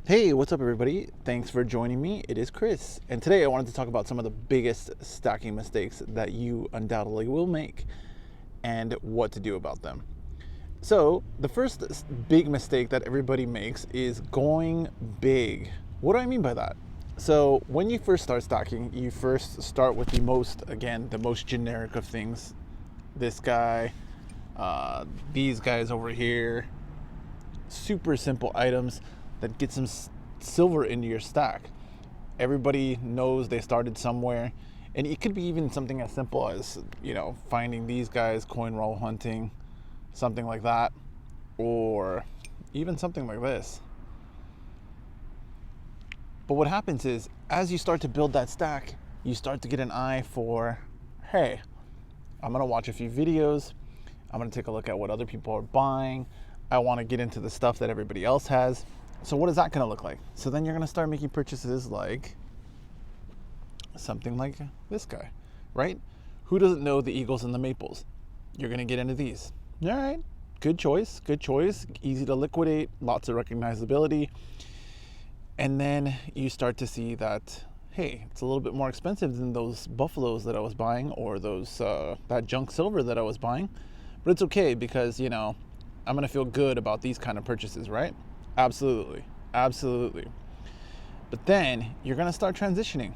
Hey, what's up, everybody? Thanks for joining me. It is Chris, and today I wanted to talk about some of the biggest stacking mistakes that you undoubtedly will make and what to do about them. So, the first big mistake that everybody makes is going big. What do I mean by that? So, when you first start stacking, you first start with the most generic of things. This guy, these guys over here, super simple items that get some silver into your stack. Everybody knows they started somewhere, and it could be even something as simple as, finding these guys, coin roll hunting, something like that, or even something like this. But what happens is, as you start to build that stack, you start to get an eye for, hey, I'm gonna watch a few videos, I'm gonna take a look at what other people are buying, I wanna get into the stuff that everybody else has. So what is that going to look like? So then you're going to start making purchases like something like this guy, right? Who doesn't know the Eagles and the Maples? You're going to get into these. All right, good choice, easy to liquidate, lots of recognizability. And then you start to see that, hey, it's a little bit more expensive than those buffaloes that I was buying, or those that junk silver that I was buying. But it's okay because, I'm going to feel good about these kind of purchases, right? Absolutely. But then you're going to start transitioning.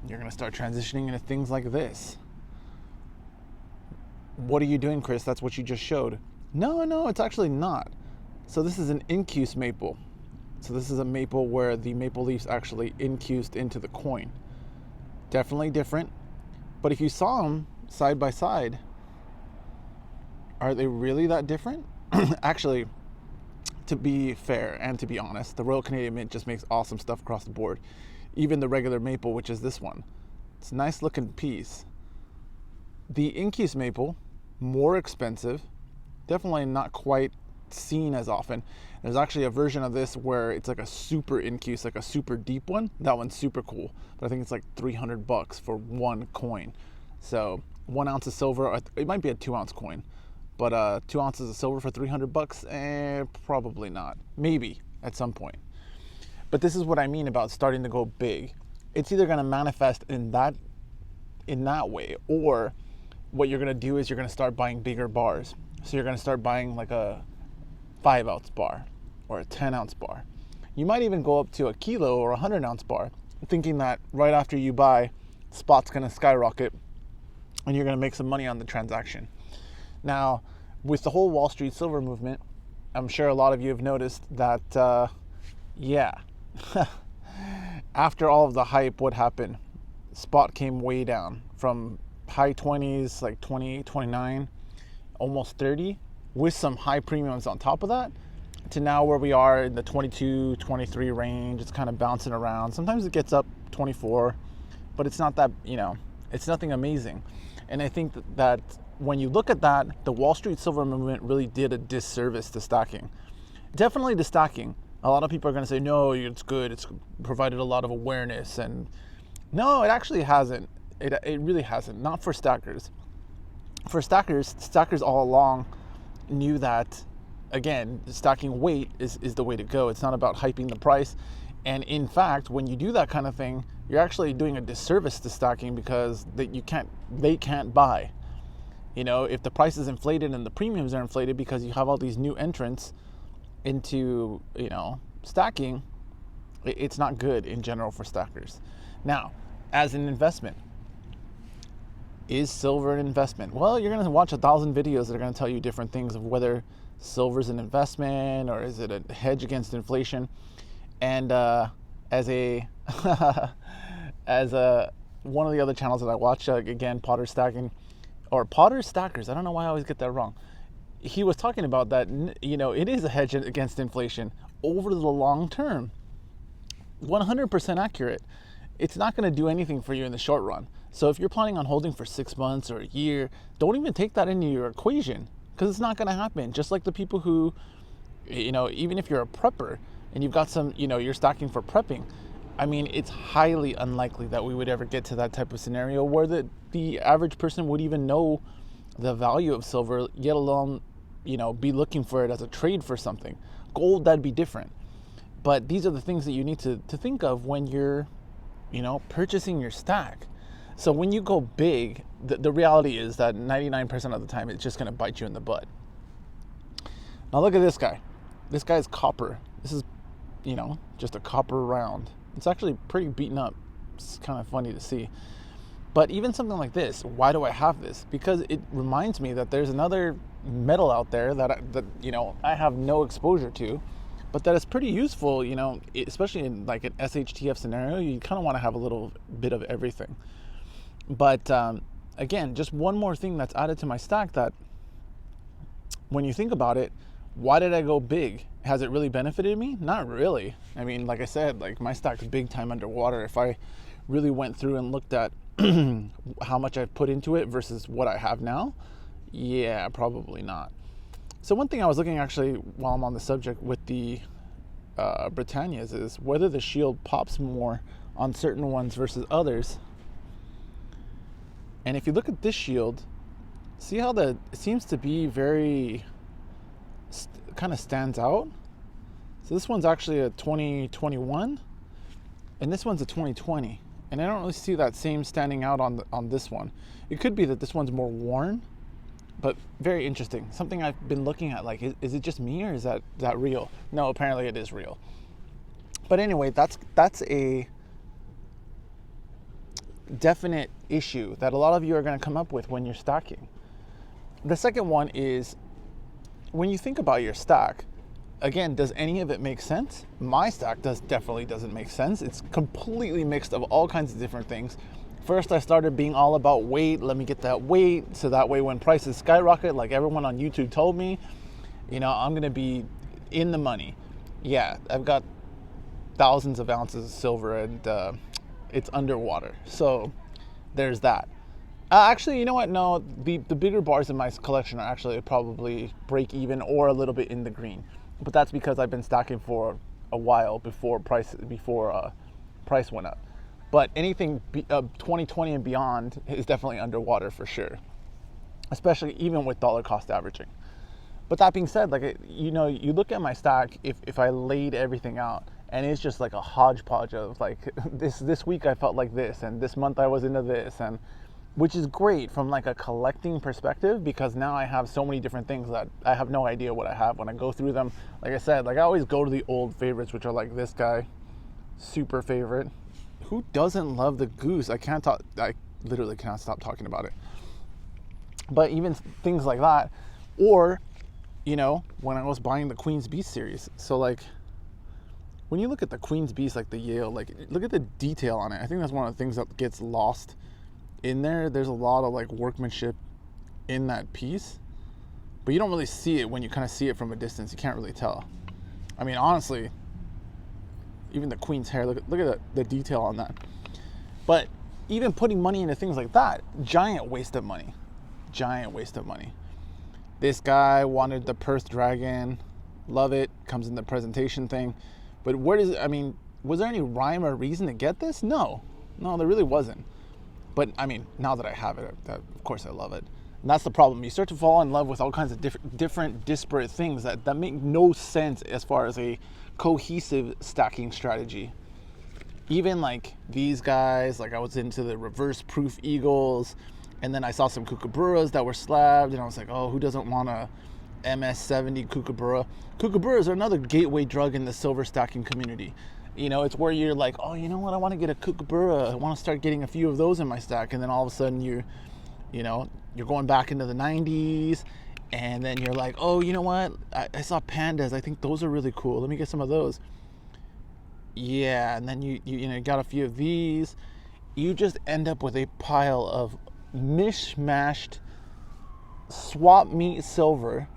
You're going to start transitioning into things like this. What are you doing, Chris? That's what you just showed. No, it's actually not. So this is an incuse maple. So this is a maple where the maple leaf's actually incused into the coin. Definitely different. But if you saw them side by side, are they really that different? Actually, to be fair and to be honest, the Royal Canadian Mint just makes awesome stuff across the board. Even the regular maple, which is this one. It's a nice looking piece. The incuse maple, more expensive, definitely not quite seen as often. There's actually a version of this where it's like a super incuse, like a super deep one. That one's super cool, but I think it's like $300 for one coin. So 1 ounce of silver, it might be a 2 ounce coin. But 2 ounces of silver for $300? Probably not. Maybe at some point. But this is what I mean about starting to go big. It's either going to manifest in that way, or what you're going to do is you're going to start buying bigger bars. So you're going to start buying like a 5 ounce bar or a 10 ounce bar. You might even go up to a kilo or a 100 ounce bar, thinking that right after you buy, spot's going to skyrocket and you're going to make some money on the transaction. Now, with the whole Wall Street silver movement, I'm sure a lot of you have noticed that, after all of the hype, what happened? Spot came way down from high 20s, like 20, 29, almost 30, with some high premiums on top of that, to now where we are in the 22, 23 range. It's kind of bouncing around. Sometimes it gets up 24, but it's not that, it's nothing amazing. And I think that when you look at that, the Wall Street silver movement really did a disservice to stacking. Definitely to stacking. A lot of people are going to say, no, it's good. It's provided a lot of awareness. And no, it actually hasn't. It really hasn't. Not for stackers. For stackers all along knew that, again, stacking weight is the way to go. It's not about hyping the price. And in fact, when you do that kind of thing, you're actually doing a disservice to stacking because they can't buy. If the price is inflated and the premiums are inflated because you have all these new entrants into, stacking, it's not good in general for stackers. Now, as an investment, is silver an investment? Well, you're going to watch 1,000 videos that are going to tell you different things of whether silver's an investment or is it a hedge against inflation. And as one of the other channels that I watch, again, Potter Stacking, or Potter Stackers, I don't know why I always get that wrong. He was talking about that, it is a hedge against inflation over the long term. 100% accurate. It's not going to do anything for you in the short run. So if you're planning on holding for 6 months or a year, don't even take that into your equation because it's not going to happen. Just like the people who, even if you're a prepper and you've got some, you're stacking for prepping, I mean, it's highly unlikely that we would ever get to that type of scenario where the average person would even know the value of silver, let alone, be looking for it as a trade for something. Gold, that'd be different. But these are the things that you need to think of when you're, purchasing your stack. So when you go big, the reality is that 99% of the time it's just going to bite you in the butt. Now look at this guy. This guy's copper. This is, just a copper round. It's actually pretty beaten up. It's kind of funny to see. But even something like this, why do I have this? Because it reminds me that there's another metal out there that I have no exposure to, but that is pretty useful, especially in like an SHTF scenario. You kind of want to have a little bit of everything. But again, just one more thing that's added to my stack that when you think about it, why did I go big? Has it really benefited me? Not really. I mean, like I said, like my stack's big time underwater. If I really went through and looked at how much I've put into it versus what I have now, yeah, probably not. So one thing I was looking actually while I'm on the subject with the Britannias is whether the shield pops more on certain ones versus others. And if you look at this shield, see how it seems to be very kind of stands out. So this one's actually a 2021 and this one's a 2020, and I don't really see that same standing out on this one. It could be that this one's more worn, but very interesting. Something I've been looking at, like, is it just me or is that real? No, apparently it is real. But anyway, that's a definite issue that a lot of you are going to come up with when you're stacking. The second one is when you think about your stack, again, does any of it make sense? My stack definitely doesn't make sense. It's completely mixed of all kinds of different things. First, I started being all about weight. Let me get that weight so that way when prices skyrocket, like everyone on YouTube told me, I'm going to be in the money. Yeah, I've got thousands of ounces of silver and it's underwater. So there's that. Actually, you know what? No, the bigger bars in my collection are actually probably break even or a little bit in the green. But that's because I've been stacking for a while before price went up. But anything 2020 and beyond is definitely underwater for sure, especially even with dollar cost averaging. But that being said, like, you look at my stack, if I laid everything out, and it's just like a hodgepodge of like this week I felt like this, and this month I was into this, and which is great from like a collecting perspective, because now I have so many different things that I have no idea what I have when I go through them. Like I said, like I always go to the old favorites, which are like this guy, super favorite. Who doesn't love the goose? I literally cannot stop talking about it. But even things like that, or, when I was buying the Queen's Beast series. So like, when you look at the Queen's Beast, like the Yale, like look at the detail on it. I think that's one of the things that gets lost in there. There's a lot of like workmanship in that piece, but you don't really see it when you kind of see it from a distance. You can't really tell. I mean, honestly, even the Queen's hair, look at the detail on that. But even putting money into things like that, giant waste of money. This guy wanted the Perth Dragon, love it, comes in the presentation thing. But was there any rhyme or reason to get this? No, there really wasn't. But I mean, now that I have it, of course I love it. And that's the problem. You start to fall in love with all kinds of different disparate things that make no sense as far as a cohesive stacking strategy. Even like these guys, like I was into the reverse proof eagles, and then I saw some kookaburras that were slabbed, and I was like, oh, who doesn't want a MS-70 kookaburra? Kookaburras are another gateway drug in the silver stacking community. It's where you're like, oh, you know what? I want to get a kookaburra. I want to start getting a few of those in my stack. And then all of a sudden you're going back into the 90s. And then you're like, oh, you know what? I saw pandas. I think those are really cool. Let me get some of those. Yeah. And then you got a few of these. You just end up with a pile of mishmashed swap meet silver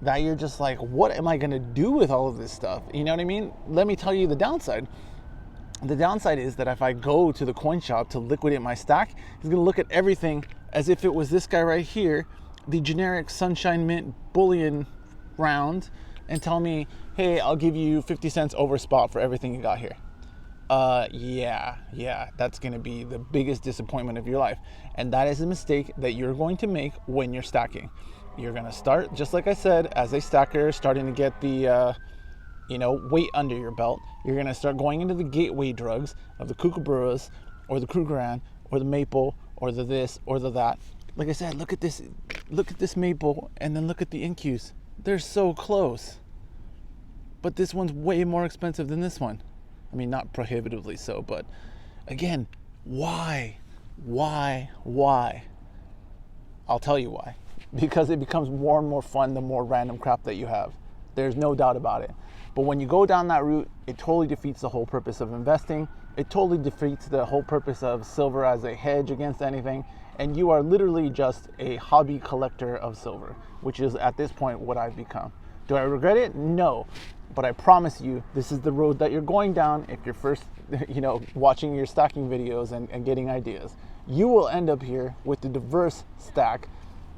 that you're just like, what am I going to do with all of this stuff? You know what I mean? Let me tell you the downside. The downside is that if I go to the coin shop to liquidate my stack, he's going to look at everything as if it was this guy right here, the generic Sunshine Mint bullion round, and tell me, hey, I'll give you 50 cents over spot for everything you got here. Yeah, that's going to be the biggest disappointment of your life. And that is a mistake that you're going to make when you're stacking. You're going to start, just like I said, as a stacker, starting to get the weight under your belt. You're going to start going into the gateway drugs of the kookaburras or the Krugerrand or the maple or the this or the that. Like I said, look at this maple and then look at the incuse. They're so close. But this one's way more expensive than this one. I mean, not prohibitively so, but again, why? I'll tell you why. Because it becomes more and more fun the more random crap that you have. There's no doubt about it. But when you go down that route, it totally defeats the whole purpose of investing. It totally defeats the whole purpose of silver as a hedge against anything. And you are literally just a hobby collector of silver, which is at this point what I've become. Do I regret it? No. But I promise you, this is the road that you're going down if you're first, watching your stacking videos and getting ideas. You will end up here with a diverse stack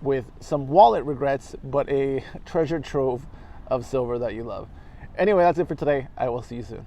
with some wallet regrets, but a treasure trove of silver that you love. Anyway, that's it for today. I will see you soon.